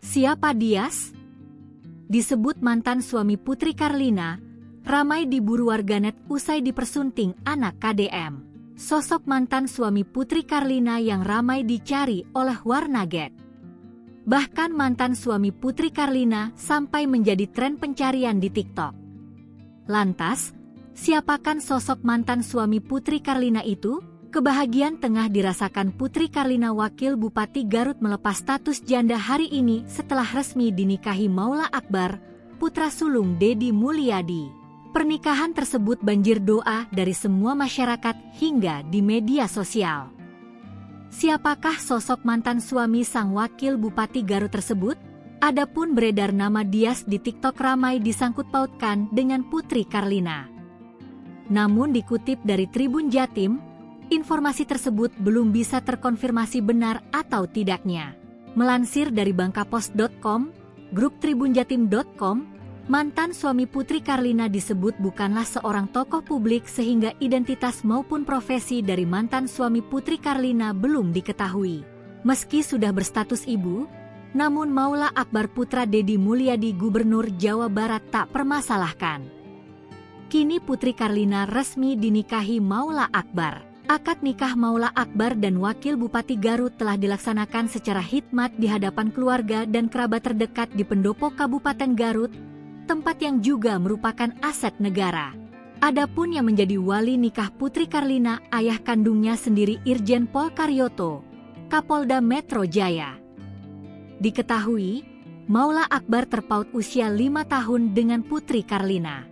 Siapa Dias? Disebut mantan suami Putri Karlina, ramai diburu warganet usai dipersunting anak KDM. Sosok mantan suami Putri Karlina yang ramai dicari oleh warganet. Bahkan mantan suami Putri Karlina sampai menjadi tren pencarian di TikTok. Lantas, siapakah sosok mantan suami Putri Karlina itu? Kebahagiaan tengah dirasakan Putri Karlina. Wakil Bupati Garut melepas status janda hari ini setelah resmi dinikahi Maula Akbar, putra sulung Deddy Mulyadi. Pernikahan tersebut banjir doa dari semua masyarakat hingga di media sosial. Siapakah sosok mantan suami sang Wakil Bupati Garut tersebut? Adapun beredar nama Dias di TikTok ramai disangkut pautkan dengan Putri Karlina. Namun dikutip dari Tribun Jatim, informasi tersebut belum bisa terkonfirmasi benar atau tidaknya. Melansir dari bangkapos.com, grup tribunjatim.com, mantan suami Putri Karlina disebut bukanlah seorang tokoh publik sehingga identitas maupun profesi dari mantan suami Putri Karlina belum diketahui. Meski sudah berstatus ibu, namun Maula Akbar putra Deddy Mulyadi Gubernur Jawa Barat tak permasalahkan. Kini Putri Karlina resmi dinikahi Maula Akbar. Akad nikah Maula Akbar dan Wakil Bupati Garut telah dilaksanakan secara hikmat di hadapan keluarga dan kerabat terdekat di Pendopo Kabupaten Garut, tempat yang juga merupakan aset negara. Adapun yang menjadi wali nikah Putri Karlina, ayah kandungnya sendiri Irjen Pol Karyoto, Kapolda Metro Jaya. Diketahui, Maula Akbar terpaut usia 5 tahun dengan Putri Karlina.